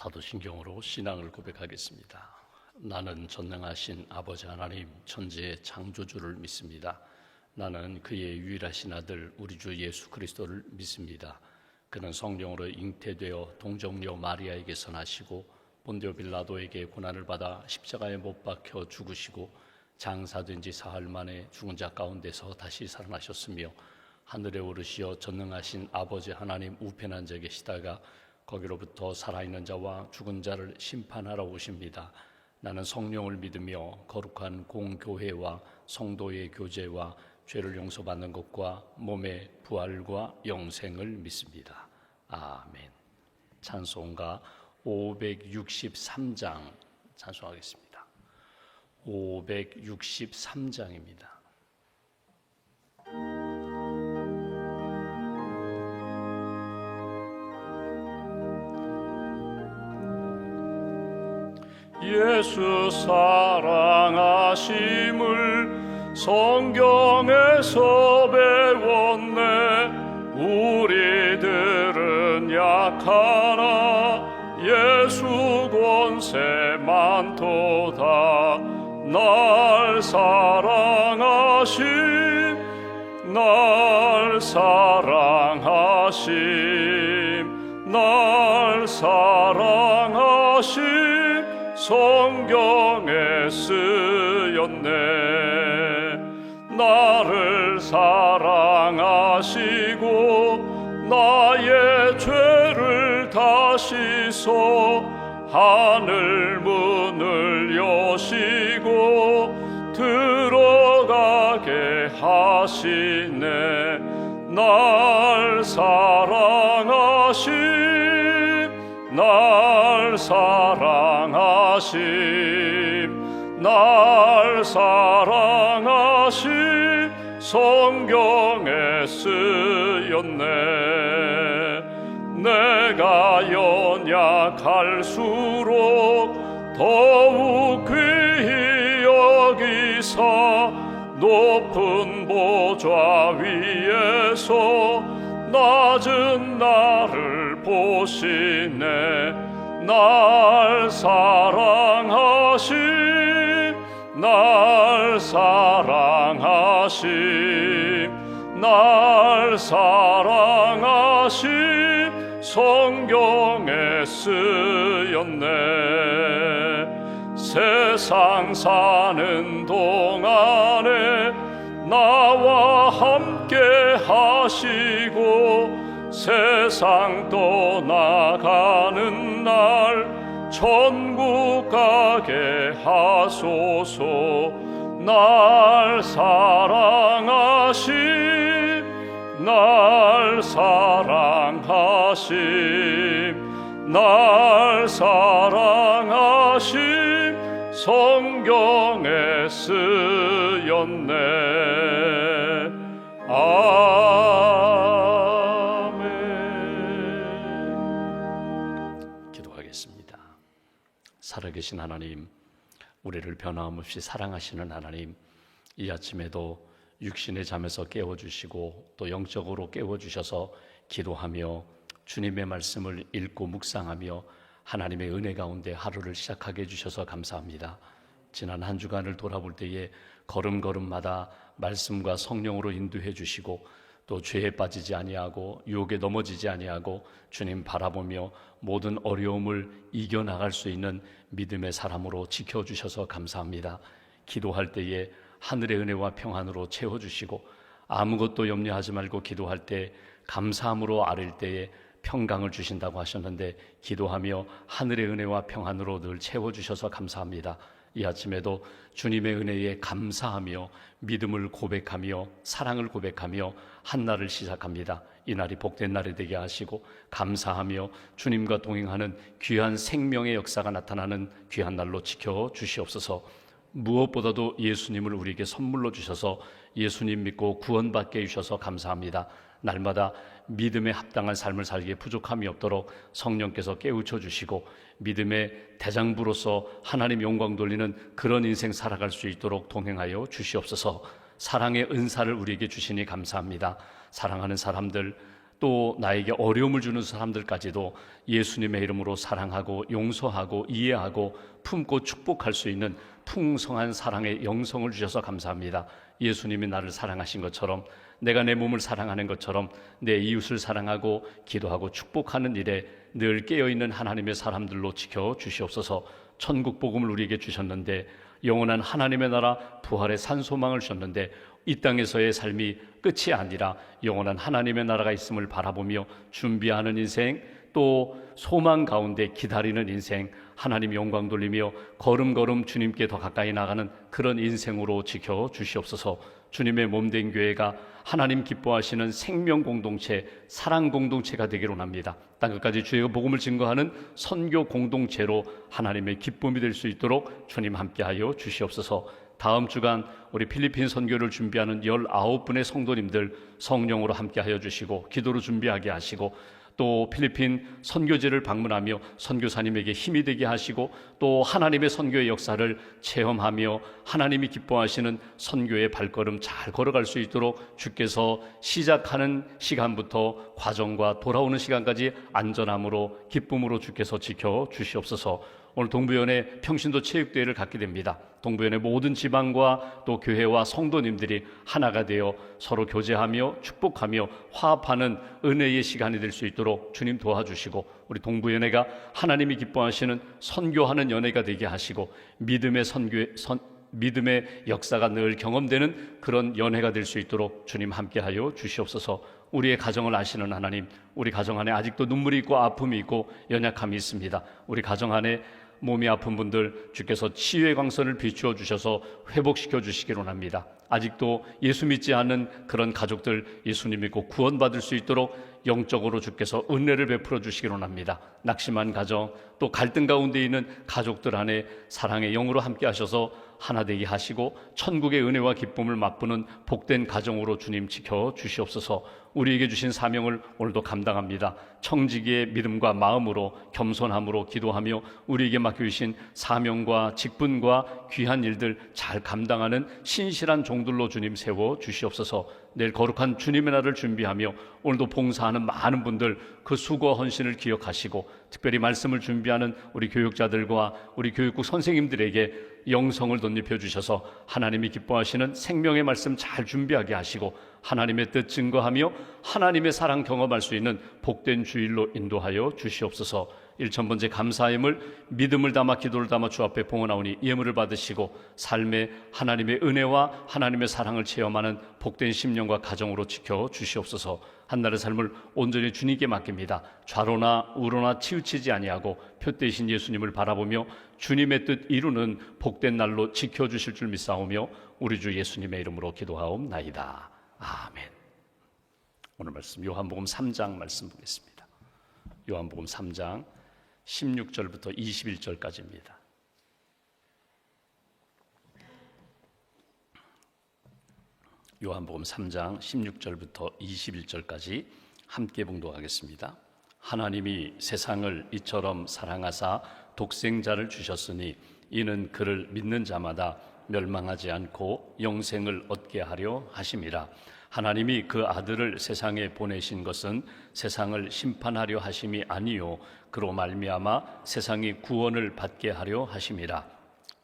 사도신경으로 신앙을 고백하겠습니다. 나는 전능하신 아버지 하나님 천지의 창조주를 믿습니다. 나는 그의 유일하신 아들 우리 주 예수 그리스도를 믿습니다. 그는 성령으로 잉태되어 동정녀 마리아에게서 나시고 본디오 빌라도에게 고난을 받아 십자가에 못 박혀 죽으시고 장사된 지 사흘 만에 죽은 자 가운데서 다시 살아나셨으며 하늘에 오르시어 전능하신 아버지 하나님 우편에 앉아 계시다가 거기로부터 살아있는 자와 죽은 자를 심판하러 오십니다. 나는 성령을 믿으며 거룩한 공교회와 성도의 교제와 죄를 용서받는 것과 몸의 부활과 영생을 믿습니다. 아멘. 찬송가 563장 찬송하겠습니다. 563장입니다. 예수 사랑하심을 성경에서 배웠네. 우리들은 약하나 예수 권세 많도다. 날 사랑하심 날 사랑하심 날 사랑하심 성경에 쓰였네. 나를 사랑하시고 나의 죄를 다 씻어 하늘 문을 여시고 들어가게 하시네. 날 사랑하심 날 사랑하심 날 사랑하심 성경에 쓰였네. 내가 연약할수록 더욱 귀히 여기사 높은 보좌 위에서 낮은 나를 보시네. 날 사랑하심 날 사랑하심 날 사랑하심 성경에 쓰였네. 세상 사는 동안에 나와 함께 하시고 세상 떠나가는 날 천국 가게 하소서. 날 사랑하심 날 사랑하심 날 사랑하심 성경에 쓰였네. 아멘. 기도하겠습니다. 살아계신 하나님, 우리를 변함없이 사랑하시는 하나님, 이 아침에도 육신의 잠에서 깨워주시고 또 영적으로 깨워주셔서 기도하며 주님의 말씀을 읽고 묵상하며 하나님의 은혜 가운데 하루를 시작하게 해주셔서 감사합니다. 지난 한 주간을 돌아볼 때에 걸음걸음마다 말씀과 성령으로 인도해 주시고 또 죄에 빠지지 아니하고 유혹에 넘어지지 아니하고 주님 바라보며 모든 어려움을 이겨나갈 수 있는 믿음의 사람으로 지켜주셔서 감사합니다. 기도할 때에 하늘의 은혜와 평안으로 채워주시고 아무것도 염려하지 말고 기도할 때 감사함으로 아뢰일 때에 평강을 주신다고 하셨는데 기도하며 하늘의 은혜와 평안으로 늘 채워주셔서 감사합니다. 이 아침에도 주님의 은혜에 감사하며 믿음을 고백하며 사랑을 고백하며 한 날을 시작합니다. 이 날이 복된 날이 되게 하시고 감사하며 주님과 동행하는 귀한 생명의 역사가 나타나는 귀한 날로 지켜주시옵소서. 무엇보다도 예수님을 우리에게 선물로 주셔서 예수님 믿고 구원받게 해주셔서 감사합니다. 날마다 믿음에 합당한 삶을 살기에 부족함이 없도록 성령께서 깨우쳐 주시고 믿음의 대장부로서 하나님 영광 돌리는 그런 인생 살아갈 수 있도록 동행하여 주시옵소서. 사랑의 은사를 우리에게 주시니 감사합니다. 사랑하는 사람들, 또 나에게 어려움을 주는 사람들까지도 예수님의 이름으로 사랑하고 용서하고 이해하고 품고 축복할 수 있는 풍성한 사랑의 영성을 주셔서 감사합니다. 예수님이 나를 사랑하신 것처럼, 내가 내 몸을 사랑하는 것처럼 내 이웃을 사랑하고 기도하고 축복하는 일에 늘 깨어있는 하나님의 사람들로 지켜주시옵소서. 천국 복음을 우리에게 주셨는데, 영원한 하나님의 나라 부활의 산소망을 주셨는데, 이 땅에서의 삶이 끝이 아니라 영원한 하나님의 나라가 있음을 바라보며 준비하는 인생, 또 소망 가운데 기다리는 인생, 하나님 영광 돌리며 걸음걸음 주님께 더 가까이 나가는 그런 인생으로 지켜주시옵소서. 주님의 몸된 교회가 하나님 기뻐하시는 생명 공동체, 사랑 공동체가 되기를 원합니다. 땅끝까지 주의 복음을 증거하는 선교 공동체로 하나님의 기쁨이 될 수 있도록 주님 함께하여 주시옵소서. 다음 주간 우리 필리핀 선교를 준비하는 19분의 성도님들 성령으로 함께하여 주시고 기도로 준비하게 하시고, 또 필리핀 선교지를 방문하며 선교사님에게 힘이 되게 하시고, 또 하나님의 선교의 역사를 체험하며 하나님이 기뻐하시는 선교의 발걸음 잘 걸어갈 수 있도록 주께서 시작하는 시간부터 과정과 돌아오는 시간까지 안전함으로 기쁨으로 주께서 지켜주시옵소서. 오늘 동부연의 평신도 체육대회를 갖게 됩니다. 동부연의 모든 지방과 또 교회와 성도님들이 하나가 되어 서로 교제하며 축복하며 화합하는 은혜의 시간이 될 수 있도록 주님 도와주시고, 우리 동부연회가 하나님이 기뻐하시는 선교하는 연회가 되게 하시고, 믿음의 역사가 늘 경험되는 그런 연회가 될 수 있도록 주님 함께하여 주시옵소서. 우리의 가정을 아시는 하나님, 우리 가정 안에 아직도 눈물이 있고 아픔이 있고 연약함이 있습니다. 우리 가정 안에 몸이 아픈 분들 주께서 치유의 광선을 비추어 주셔서 회복시켜 주시기를 원합니다. 아직도 예수 믿지 않는 그런 가족들 예수님 믿고 구원받을 수 있도록 영적으로 주께서 은혜를 베풀어 주시기를 원합니다. 낙심한 가정, 또 갈등 가운데 있는 가족들 안에 사랑의 영으로 함께 하셔서 하나 되게 하시고 천국의 은혜와 기쁨을 맛보는 복된 가정으로 주님 지켜 주시옵소서. 우리에게 주신 사명을 오늘도 감당합니다. 청지기의 믿음과 마음으로 겸손함으로 기도하며 우리에게 맡겨주신 사명과 직분과 귀한 일들 잘 감당하는 신실한 종들로 주님 세워 주시옵소서. 내일 거룩한 주님의 날을 준비하며 오늘도 봉사하는 많은 분들 그 수고와 헌신을 기억하시고, 특별히 말씀을 준비하는 우리 교육자들과 우리 교육국 선생님들에게 영성을 덧입혀 주셔서 하나님이 기뻐하시는 생명의 말씀 잘 준비하게 하시고, 하나님의 뜻 증거하며 하나님의 사랑 경험할 수 있는 복된 주일로 인도하여 주시옵소서. 1000번째 감사임을 믿음을 담아 기도를 담아 주 앞에 봉헌하오니 예물을 받으시고 삶에 하나님의 은혜와 하나님의 사랑을 체험하는 복된 심령과 가정으로 지켜 주시옵소서. 한날의 삶을 온전히 주님께 맡깁니다. 좌로나 우로나 치우치지 아니하고 표대신 예수님을 바라보며 주님의 뜻 이루는 복된 날로 지켜주실 줄 믿사오며 우리 주 예수님의 이름으로 기도하옵나이다. 아멘. 오늘 말씀 요한복음 3장 말씀 보겠습니다. 요한복음 3장 16절부터 21절까지입니다. 요한복음 3장 16절부터 21절까지 함께 봉독하겠습니다. 하나님이 세상을 이처럼 사랑하사 독생자를 주셨으니 이는 그를 믿는 자마다 멸망하지 않고 영생을 얻게 하려 하심이라. 하나님이 그 아들을 세상에 보내신 것은 세상을 심판하려 하심이 아니요 그로 말미암아 세상이 구원을 받게 하려 하심이라.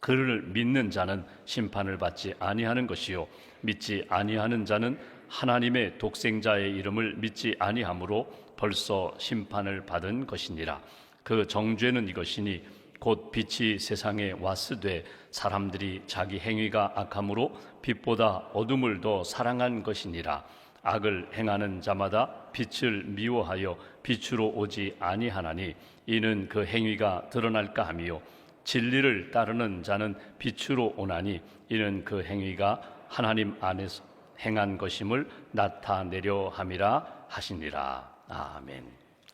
그를 믿는 자는 심판을 받지 아니하는 것이요 믿지 아니하는 자는 하나님의 독생자의 이름을 믿지 아니하므로 벌써 심판을 받은 것이니라. 그 정죄는 이것이니 곧 빛이 세상에 왔으되 사람들이 자기 행위가 악함으로 빛보다 어둠을 더 사랑한 것이니라. 악을 행하는 자마다 빛을 미워하여 빛으로 오지 아니하나니 이는 그 행위가 드러날까 하미요 진리를 따르는 자는 빛으로 오나니 이는 그 행위가 하나님 안에서 행한 것임을 나타내려 함이라 하시니라. 아멘.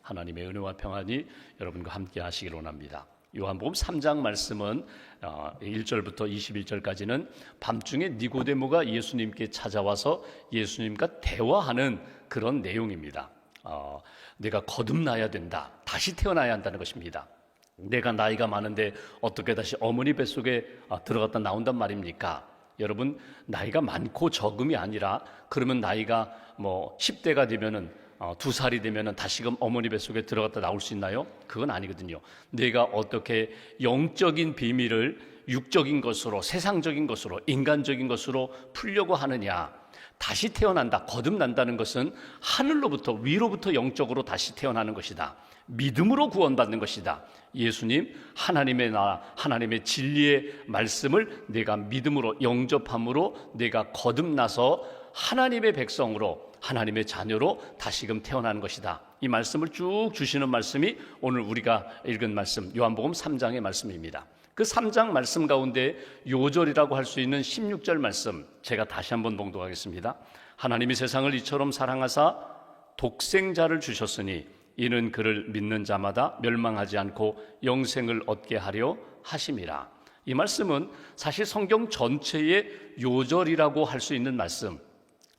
하나님의 은혜와 평안이 여러분과 함께 하시기를 원합니다. 요한복음 3장 말씀은 1절부터 21절까지는 밤중에 니고데모가 예수님께 찾아와서 예수님과 대화하는 그런 내용입니다. 내가 거듭나야 된다, 다시 태어나야 한다는 것입니다. 내가 나이가 많은데 어떻게 다시 어머니 뱃속에 들어갔다 나온단 말입니까? 여러분, 나이가 많고 적음이 아니라 그러면 나이가 10대가 되면은 2살이 되면 다시금 어머니 뱃속에 들어갔다 나올 수 있나요? 그건 아니거든요. 내가 어떻게 영적인 비밀을 육적인 것으로, 세상적인 것으로, 인간적인 것으로 풀려고 하느냐. 다시 태어난다, 거듭난다는 것은 하늘로부터, 위로부터 영적으로 다시 태어나는 것이다. 믿음으로 구원받는 것이다. 예수님, 하나님의 나라, 하나님의 진리의 말씀을 내가 믿음으로 영접함으로 내가 거듭나서 하나님의 백성으로, 하나님의 자녀로 다시금 태어나는 것이다. 이 말씀을 쭉 주시는 말씀이 오늘 우리가 읽은 말씀, 요한복음 3장의 말씀입니다. 그 3장 말씀 가운데 요절이라고 할 수 있는 16절 말씀, 제가 다시 한번 봉독하겠습니다. 하나님이 세상을 이처럼 사랑하사 독생자를 주셨으니 이는 그를 믿는 자마다 멸망하지 않고 영생을 얻게 하려 하심이라. 이 말씀은 사실 성경 전체의 요절이라고 할 수 있는 말씀,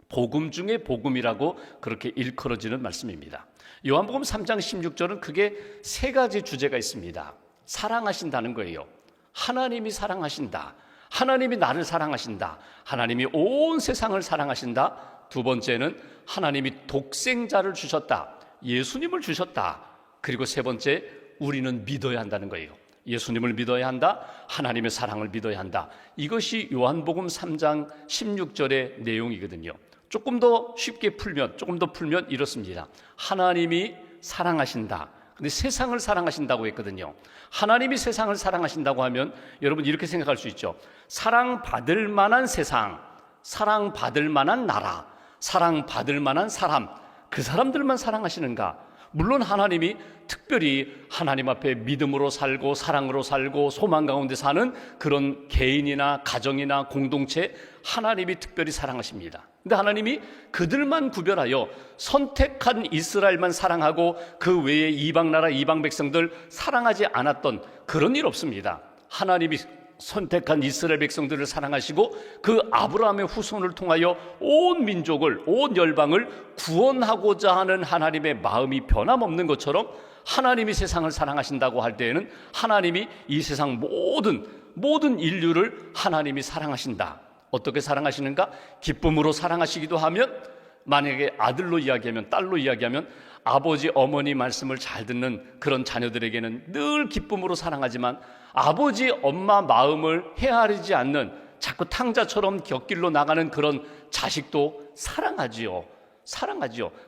복음 중에 복음이라고 그렇게 일컬어지는 말씀입니다. 요한복음 3장 16절은 크게 세 가지 주제가 있습니다. 사랑하신다는 거예요. 하나님이 사랑하신다. 하나님이 나를 사랑하신다. 하나님이 온 세상을 사랑하신다. 두 번째는 하나님이 독생자를 주셨다. 예수님을 주셨다. 그리고 세 번째, 우리는 믿어야 한다는 거예요. 예수님을 믿어야 한다. 하나님의 사랑을 믿어야 한다. 이것이 요한복음 3장 16절의 내용이거든요. 조금 더 쉽게 풀면, 조금 더 풀면 이렇습니다. 하나님이 사랑하신다. 근데 세상을 사랑하신다고 했거든요. 하나님이 세상을 사랑하신다고 하면 여러분 이렇게 생각할 수 있죠. 사랑받을 만한 세상, 사랑받을 만한 나라, 사랑받을 만한 사람, 그 사람들만 사랑하시는가? 물론 하나님이 특별히 하나님 앞에 믿음으로 살고 사랑으로 살고 소망 가운데 사는 그런 개인이나 가정이나 공동체, 하나님이 특별히 사랑하십니다. 근데 하나님이 그들만 구별하여 선택한 이스라엘만 사랑하고 그 외에 이방 나라, 이방 백성들 사랑하지 않았던 그런 일 없습니다. 하나님이 선택한 이스라엘 백성들을 사랑하시고 그 아브라함의 후손을 통하여 온 민족을, 온 열방을 구원하고자 하는 하나님의 마음이 변함없는 것처럼 하나님이 세상을 사랑하신다고 할 때에는 하나님이 이 세상 모든 인류를 하나님이 사랑하신다. 어떻게 사랑하시는가? 기쁨으로 사랑하시기도 하면, 만약에 아들로 이야기하면, 딸로 이야기하면 아버지, 어머니 말씀을 잘 듣는 그런 자녀들에게는 늘 기쁨으로 사랑하지만 아버지, 엄마 마음을 헤아리지 않는 자꾸 탕자처럼 곁길로 나가는 그런 자식도 사랑하지요.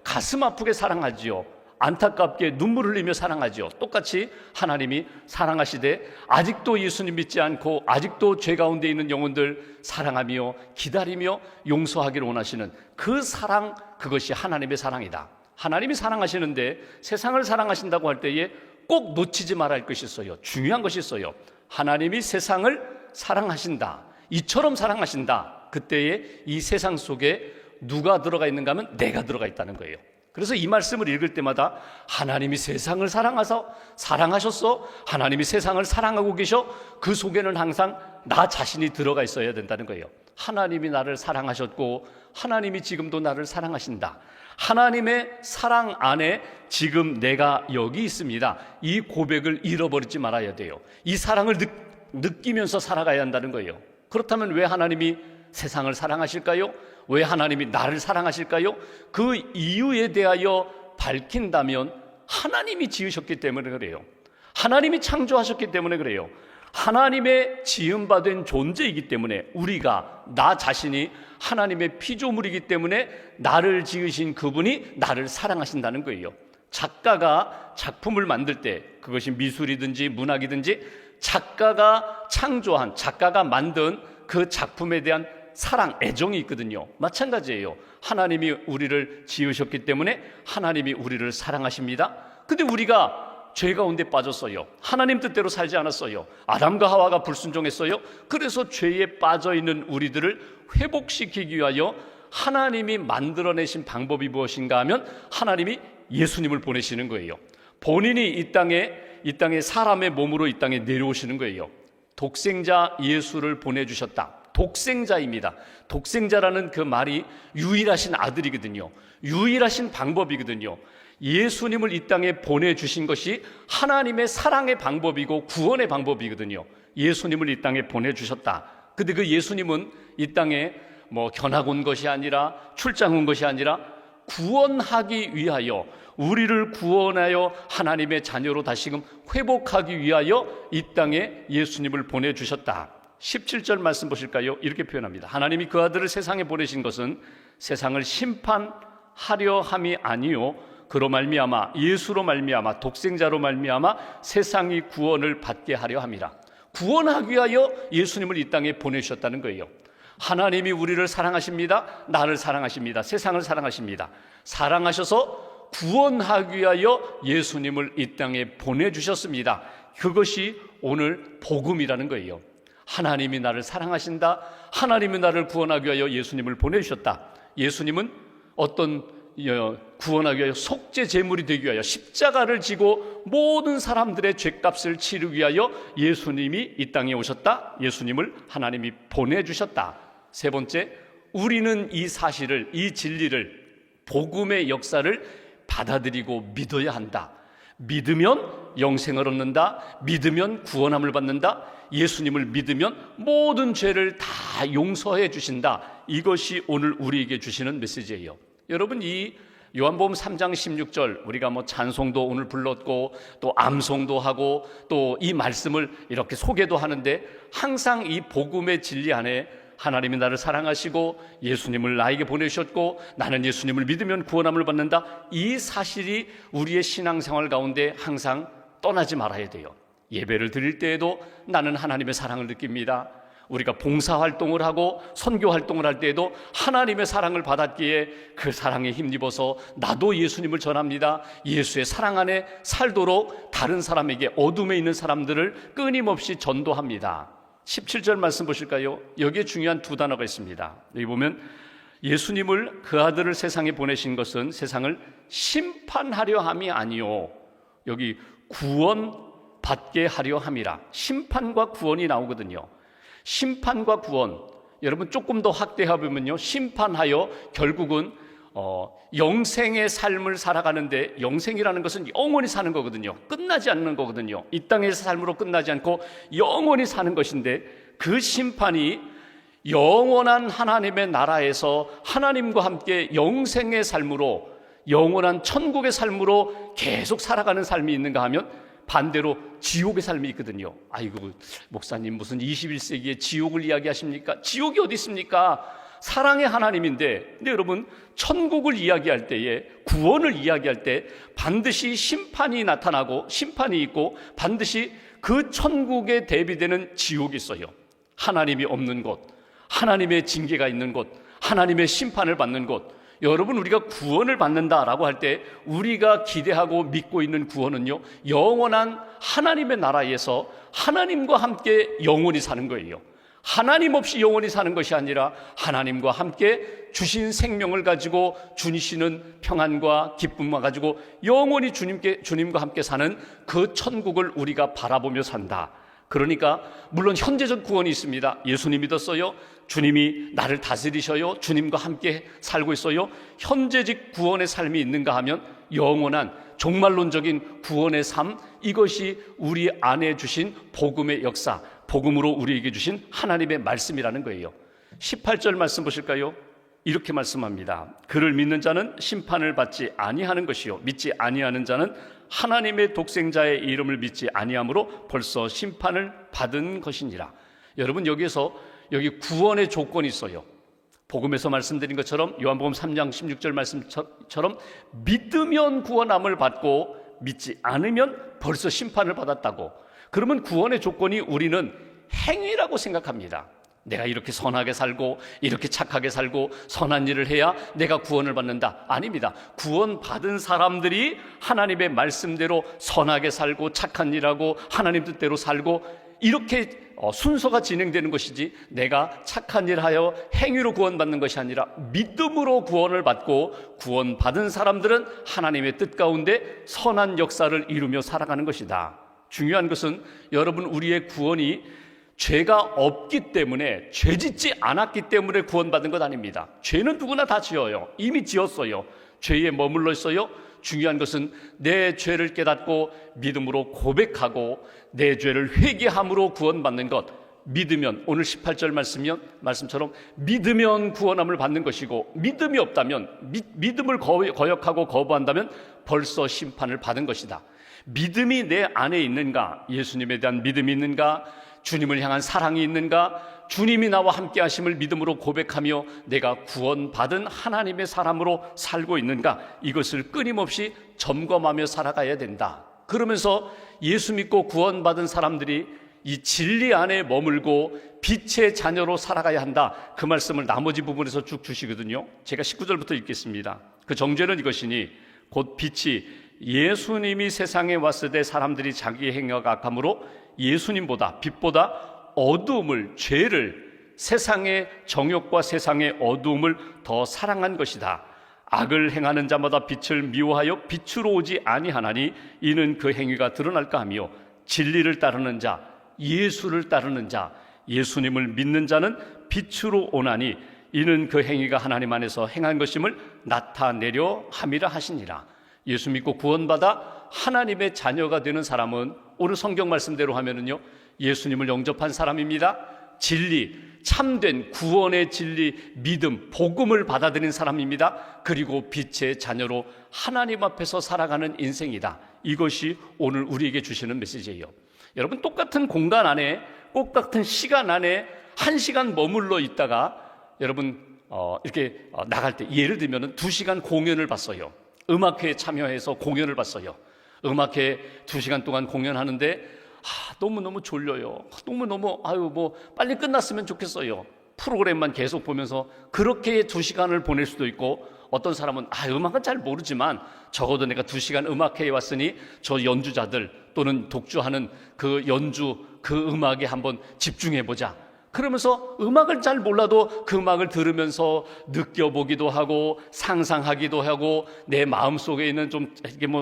가슴 아프게 사랑하지요. 안타깝게 눈물 흘리며 사랑하지요. 똑같이 하나님이 사랑하시되 아직도 예수님 믿지 않고 아직도 죄 가운데 있는 영혼들 사랑하며 기다리며 용서하기를 원하시는 그 사랑, 그것이 하나님의 사랑이다. 하나님이 사랑하시는데 세상을 사랑하신다고 할 때에 꼭 놓치지 말아야 할 것이 있어요. 중요한 것이 있어요. 하나님이 세상을 사랑하신다. 이처럼 사랑하신다. 그때에 이 세상 속에 누가 들어가 있는가 하면 내가 들어가 있다는 거예요. 그래서 이 말씀을 읽을 때마다 하나님이 세상을 사랑하셨어. 하나님이 세상을 사랑하고 계셔. 그 속에는 항상 나 자신이 들어가 있어야 된다는 거예요. 하나님이 나를 사랑하셨고 하나님이 지금도 나를 사랑하신다. 하나님의 사랑 안에 지금 내가 여기 있습니다. 이 고백을 잃어버리지 말아야 돼요. 이 사랑을 느끼면서 살아가야 한다는 거예요. 그렇다면 왜 하나님이 세상을 사랑하실까요? 왜 하나님이 나를 사랑하실까요? 그 이유에 대하여 밝힌다면 하나님이 지으셨기 때문에 그래요. 하나님이 창조하셨기 때문에 그래요. 하나님의 지음받은 존재이기 때문에, 우리가, 나 자신이 하나님의 피조물이기 때문에 나를 지으신 그분이 나를 사랑하신다는 거예요. 작가가 작품을 만들 때, 그것이 미술이든지 문학이든지 작가가 창조한, 작가가 만든 그 작품에 대한 사랑, 애정이 있거든요. 마찬가지예요. 하나님이 우리를 지으셨기 때문에 하나님이 우리를 사랑하십니다. 근데 우리가 죄 가운데 빠졌어요. 하나님 뜻대로 살지 않았어요. 아담과 하와가 불순종했어요. 그래서 죄에 빠져있는 우리들을 회복시키기 위하여 하나님이 만들어내신 방법이 무엇인가 하면 하나님이 예수님을 보내시는 거예요. 본인이 이 땅에 사람의 몸으로 이 땅에 내려오시는 거예요. 독생자 예수를 보내주셨다. 독생자입니다. 독생자라는 그 말이 유일하신 아들이거든요. 유일하신 방법이거든요. 예수님을 이 땅에 보내주신 것이 하나님의 사랑의 방법이고 구원의 방법이거든요. 예수님을 이 땅에 보내주셨다. 근데 그 예수님은 이 땅에 견학 온 것이 아니라, 출장 온 것이 아니라 구원하기 위하여, 우리를 구원하여 하나님의 자녀로 다시금 회복하기 위하여 이 땅에 예수님을 보내주셨다. 17절 말씀 보실까요? 이렇게 표현합니다. 하나님이 그 아들을 세상에 보내신 것은 세상을 심판하려 함이 아니요 그로 말미암아, 예수로 말미암아, 독생자로 말미암아 세상이 구원을 받게 하려 함이라. 구원하기 위하여 예수님을 이 땅에 보내주셨다는 거예요. 하나님이 우리를 사랑하십니다. 나를 사랑하십니다. 세상을 사랑하십니다. 사랑하셔서 구원하기 위하여 예수님을 이 땅에 보내주셨습니다. 그것이 오늘 복음이라는 거예요. 하나님이 나를 사랑하신다. 하나님이 나를 구원하기 위하여 예수님을 보내주셨다. 예수님은 어떤 구원하기 위하여 속죄 제물이 되기 위하여 십자가를 지고 모든 사람들의 죄값을 치르기 위하여 예수님이 이 땅에 오셨다. 예수님을 하나님이 보내주셨다. 세 번째, 우리는 이 사실을, 이 진리를, 복음의 역사를 받아들이고 믿어야 한다. 믿으면 영생을 얻는다. 믿으면 구원함을 받는다. 예수님을 믿으면 모든 죄를 다 용서해 주신다. 이것이 오늘 우리에게 주시는 메시지예요. 여러분, 이 요한복음 3장 16절 우리가 찬송도 오늘 불렀고 또 암송도 하고 또 이 말씀을 이렇게 소개도 하는데, 항상 이 복음의 진리 안에 하나님이 나를 사랑하시고 예수님을 나에게 보내주셨고 나는 예수님을 믿으면 구원함을 받는다. 이 사실이 우리의 신앙생활 가운데 항상 떠나지 말아야 돼요. 예배를 드릴 때에도 나는 하나님의 사랑을 느낍니다. 우리가 봉사활동을 하고 선교활동을 할 때에도 하나님의 사랑을 받았기에 그 사랑에 힘입어서 나도 예수님을 전합니다. 예수의 사랑 안에 살도록 다른 사람에게, 어둠에 있는 사람들을 끊임없이 전도합니다. 17절 말씀 보실까요? 여기에 중요한 두 단어가 있습니다. 여기 보면 예수님을, 그 아들을 세상에 보내신 것은 세상을 심판하려 함이 아니요, 여기 구원받게 하려 함이라. 심판과 구원이 나오거든요. 심판과 구원, 여러분 조금 더 확대해보면요, 심판하여 결국은 영생의 삶을 살아가는데, 영생이라는 것은 영원히 사는 거거든요. 끝나지 않는 거거든요. 이 땅에서 삶으로 끝나지 않고 영원히 사는 것인데, 그 심판이 영원한 하나님의 나라에서 하나님과 함께 영생의 삶으로, 영원한 천국의 삶으로 계속 살아가는 삶이 있는가 하면 반대로 지옥의 삶이 있거든요. 아이고, 목사님 무슨 21세기에 지옥을 이야기하십니까? 지옥이 어디 있습니까? 사랑의 하나님인데. 근데 여러분, 천국을 이야기할 때에, 구원을 이야기할 때 반드시 심판이 나타나고 심판이 있고 반드시 그 천국에 대비되는 지옥이 있어요. 하나님이 없는 곳, 하나님의 징계가 있는 곳, 하나님의 심판을 받는 곳. 여러분, 우리가 구원을 받는다라고 할 때 우리가 기대하고 믿고 있는 구원은요, 영원한 하나님의 나라에서 하나님과 함께 영원히 사는 거예요. 하나님 없이 영원히 사는 것이 아니라 하나님과 함께 주신 생명을 가지고 주시는 평안과 기쁨을 가지고 영원히 주님과 함께 사는 그 천국을 우리가 바라보며 산다. 그러니까 물론 현재적 구원이 있습니다. 예수님 믿었어요. 주님이 나를 다스리셔요. 주님과 함께 살고 있어요. 현재적 구원의 삶이 있는가 하면 영원한 종말론적인 구원의 삶, 이것이 우리 안에 주신 복음의 역사, 복음으로 우리에게 주신 하나님의 말씀이라는 거예요. 18절 말씀 보실까요? 이렇게 말씀합니다. 그를 믿는 자는 심판을 받지 아니하는 것이요, 믿지 아니하는 자는 하나님의 독생자의 이름을 믿지 아니함으로 벌써 심판을 받은 것이니라. 여러분, 여기 구원의 조건이 있어요. 복음에서 말씀드린 것처럼, 요한복음 3장 16절 말씀처럼 믿으면 구원함을 받고 믿지 않으면 벌써 심판을 받았다고. 그러면 구원의 조건이 우리는 행위라고 생각합니다. 내가 이렇게 선하게 살고 이렇게 착하게 살고 선한 일을 해야 내가 구원을 받는다. 아닙니다. 구원 받은 사람들이 하나님의 말씀대로 선하게 살고 착한 일하고 하나님 뜻대로 살고 이렇게 순서가 진행되는 것이지, 내가 착한 일하여 행위로 구원받는 것이 아니라 믿음으로 구원을 받고 구원받은 사람들은 하나님의 뜻 가운데 선한 역사를 이루며 살아가는 것이다. 중요한 것은 여러분, 우리의 구원이 죄가 없기 때문에, 죄짓지 않았기 때문에 구원받은 것 아닙니다. 죄는 누구나 다 지어요. 이미 지었어요. 죄에 머물러 있어요. 중요한 것은 내 죄를 깨닫고 믿음으로 고백하고 내 죄를 회개함으로 구원받는 것, 믿으면, 오늘 18절 말씀처럼 믿으면 구원함을 받는 것이고, 믿음이 없다면, 믿음을 거역하고 거부한다면 벌써 심판을 받은 것이다. 믿음이 내 안에 있는가? 예수님에 대한 믿음이 있는가? 주님을 향한 사랑이 있는가? 주님이 나와 함께 하심을 믿음으로 고백하며 내가 구원받은 하나님의 사람으로 살고 있는가? 이것을 끊임없이 점검하며 살아가야 된다. 그러면서 예수 믿고 구원받은 사람들이 이 진리 안에 머물고 빛의 자녀로 살아가야 한다. 그 말씀을 나머지 부분에서 쭉 주시거든요. 제가 19절부터 읽겠습니다. 그 정죄는 이것이니 곧 빛이 예수님이 세상에 왔을 때 사람들이 자기의 행위가 악함으로 예수님보다 빛보다 어두움을, 죄를, 세상의 정욕과 세상의 어두움을 더 사랑한 것이다. 악을 행하는 자마다 빛을 미워하여 빛으로 오지 아니하나니 이는 그 행위가 드러날까 하며 진리를 따르는 자, 예수를 따르는 자, 예수님을 믿는 자는 빛으로 오나니 이는 그 행위가 하나님 안에서 행한 것임을 나타내려 함이라 하시니라. 예수 믿고 구원받아 하나님의 자녀가 되는 사람은 오늘 성경 말씀대로 하면은요, 예수님을 영접한 사람입니다. 진리, 참된 구원의 진리, 믿음, 복음을 받아들인 사람입니다. 그리고 빛의 자녀로 하나님 앞에서 살아가는 인생이다. 이것이 오늘 우리에게 주시는 메시지예요. 여러분, 똑같은 공간 안에, 똑같은 시간 안에 1시간 머물러 있다가 여러분 이렇게 나갈 때, 예를 들면 2시간 공연을 봤어요. 음악회에 참여해서 공연을 봤어요. 음악회 2시간 동안 공연하는데 너무너무 졸려요. 너무너무 빨리 끝났으면 좋겠어요. 프로그램만 계속 보면서 그렇게 2시간을 보낼 수도 있고, 어떤 사람은 음악은 잘 모르지만 적어도 내가 2시간 음악회에 왔으니 저 연주자들 또는 독주하는 그 연주, 그 음악에 한번 집중해보자. 그러면서 음악을 잘 몰라도 그 음악을 들으면서 느껴보기도 하고 상상하기도 하고 내 마음속에 있는 좀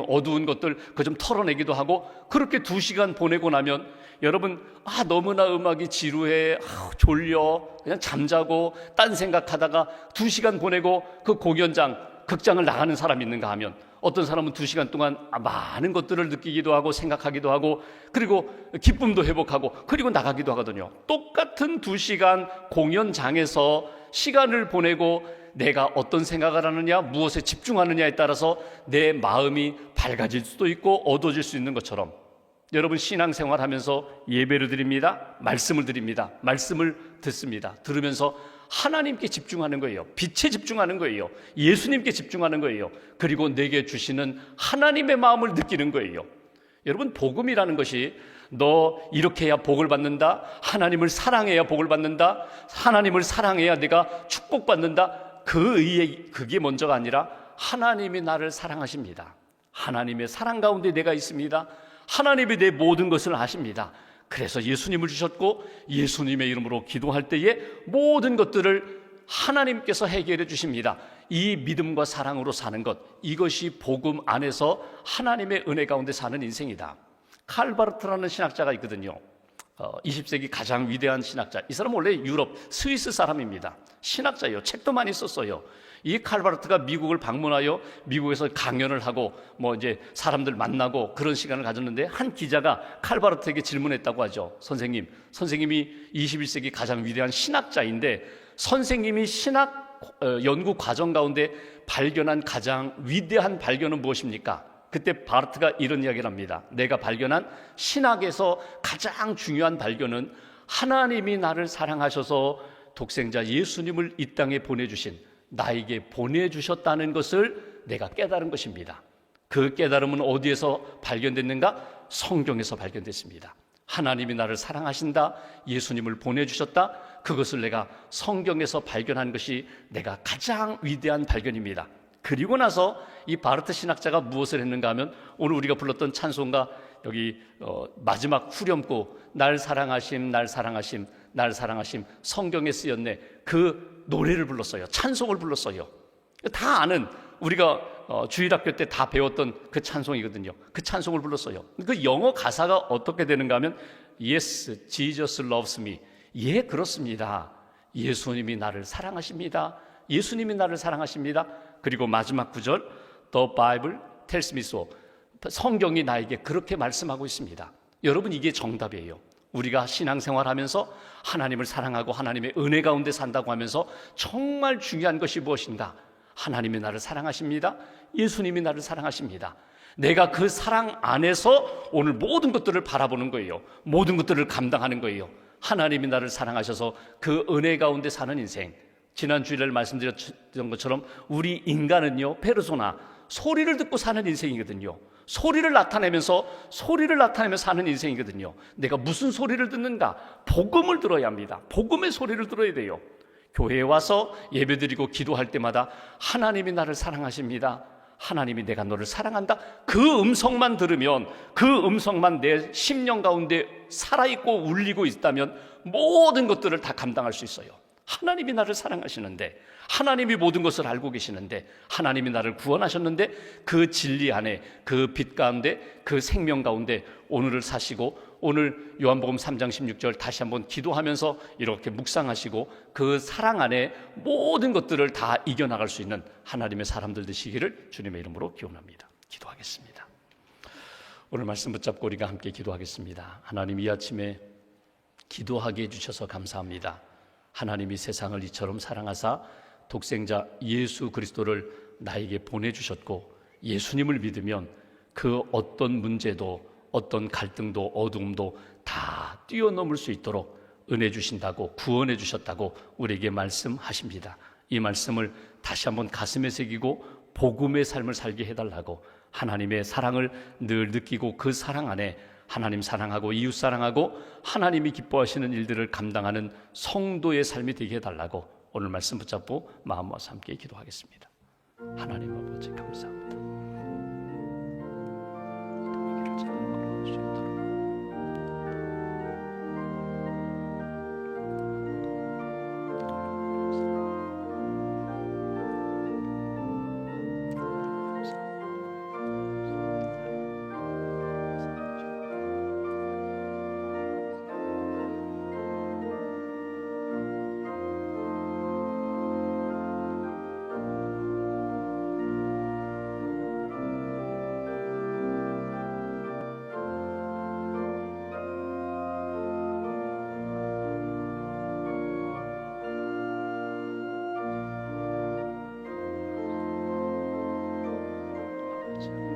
어두운 것들 그거 좀 털어내기도 하고, 그렇게 2시간 보내고 나면 여러분 너무나 음악이 지루해, 졸려, 그냥 잠자고 딴 생각하다가 2시간 보내고 그 공연장, 극장을 나가는 사람이 있는가 하면, 어떤 사람은 2시간 동안 많은 것들을 느끼기도 하고 생각하기도 하고 그리고 기쁨도 회복하고 그리고 나가기도 하거든요. 똑같은 2시간 공연장에서 시간을 보내고 내가 어떤 생각을 하느냐, 무엇에 집중하느냐에 따라서 내 마음이 밝아질 수도 있고 어두워질 수 있는 것처럼, 여러분 신앙생활 하면서 예배를 드립니다. 말씀을 드립니다. 말씀을 듣습니다. 들으면서 하나님께 집중하는 거예요. 빛에 집중하는 거예요. 예수님께 집중하는 거예요. 그리고 내게 주시는 하나님의 마음을 느끼는 거예요. 여러분, 복음이라는 것이 너 이렇게 해야 복을 받는다, 하나님을 사랑해야 복을 받는다, 하나님을 사랑해야 내가 축복받는다, 그게 먼저가 아니라 하나님이 나를 사랑하십니다. 하나님의 사랑 가운데 내가 있습니다. 하나님이 내 모든 것을 아십니다. 그래서 예수님을 주셨고 예수님의 이름으로 기도할 때에 모든 것들을 하나님께서 해결해 주십니다. 이 믿음과 사랑으로 사는 것, 이것이 복음 안에서 하나님의 은혜 가운데 사는 인생이다. 칼 바르트라는 신학자가 있거든요. 20세기 가장 위대한 신학자. 이 사람은 원래 유럽, 스위스 사람입니다. 신학자예요. 책도 많이 썼어요. 이 칼 바르트가 미국을 방문하여 미국에서 강연을 하고 이제 사람들 만나고 그런 시간을 가졌는데, 한 기자가 칼 바르트에게 질문했다고 하죠. 선생님이 21세기 가장 위대한 신학자인데 선생님이 신학 연구 과정 가운데 발견한 가장 위대한 발견은 무엇입니까? 그때 바르트가 이런 이야기를 합니다. 내가 발견한 신학에서 가장 중요한 발견은 하나님이 나를 사랑하셔서 독생자 예수님을 이 땅에 보내주신, 나에게 보내주셨다는 것을 내가 깨달은 것입니다. 그 깨달음은 어디에서 발견됐는가? 성경에서 발견됐습니다. 하나님이 나를 사랑하신다, 예수님을 보내주셨다, 그것을 내가 성경에서 발견한 것이 내가 가장 위대한 발견입니다. 그리고 나서 이 바르트 신학자가 무엇을 했는가 하면, 오늘 우리가 불렀던 찬송가 여기 마지막 후렴구, 날 사랑하심 날 사랑하심 날 사랑하심, 성경에 쓰였네, 그 노래를 불렀어요. 찬송을 불렀어요. 다 아는, 우리가 주일학교 때 다 배웠던 그 찬송이거든요. 그 찬송을 불렀어요. 그 영어 가사가 어떻게 되는가 하면 Yes, Jesus loves me. 예, 그렇습니다. 예수님이 나를 사랑하십니다. 예수님이 나를 사랑하십니다. 그리고 마지막 구절, The Bible tells me so. 성경이 나에게 그렇게 말씀하고 있습니다. 여러분, 이게 정답이에요. 우리가 신앙생활하면서 하나님을 사랑하고 하나님의 은혜 가운데 산다고 하면서 정말 중요한 것이 무엇인가? 하나님이 나를 사랑하십니다. 예수님이 나를 사랑하십니다. 내가 그 사랑 안에서 오늘 모든 것들을 바라보는 거예요. 모든 것들을 감당하는 거예요. 하나님이 나를 사랑하셔서 그 은혜 가운데 사는 인생. 지난 주일에 말씀드렸던 것처럼 우리 인간은요, 페르소나, 소리를 듣고 사는 인생이거든요. 소리를 나타내면서 사는 인생이거든요. 내가 무슨 소리를 듣는가? 복음을 들어야 합니다. 복음의 소리를 들어야 돼요. 교회에 와서 예배드리고 기도할 때마다 하나님이 나를 사랑하십니다. 하나님이 내가 너를 사랑한다. 그 음성만 들으면, 그 음성만 내 심령 가운데 살아있고 울리고 있다면 모든 것들을 다 감당할 수 있어요. 하나님이 나를 사랑하시는데, 하나님이 모든 것을 알고 계시는데, 하나님이 나를 구원하셨는데, 그 진리 안에, 그 빛 가운데, 그 생명 가운데 오늘을 사시고, 오늘 요한복음 3장 16절 다시 한번 기도하면서 이렇게 묵상하시고 그 사랑 안에 모든 것들을 다 이겨나갈 수 있는 하나님의 사람들 되시기를 주님의 이름으로 기원합니다. 기도하겠습니다. 오늘 말씀 붙잡고 우리가 함께 기도하겠습니다. 하나님, 이 아침에 기도하게 해주셔서 감사합니다. 하나님이 세상을 이처럼 사랑하사 독생자 예수 그리스도를 나에게 보내주셨고, 예수님을 믿으면 그 어떤 문제도, 어떤 갈등도, 어두움도 다 뛰어넘을 수 있도록 은혜 주신다고, 구원해 주셨다고 우리에게 말씀하십니다. 이 말씀을 다시 한번 가슴에 새기고 복음의 삶을 살게 해달라고, 하나님의 사랑을 늘 느끼고 그 사랑 안에 하나님 사랑하고 이웃 사랑하고 하나님이 기뻐하시는 일들을 감당하는 성도의 삶이 되게 해달라고 오늘 말씀 붙잡고 마음 모아서 함께 기도하겠습니다. 하나님 아버지, 감사합니다. 자.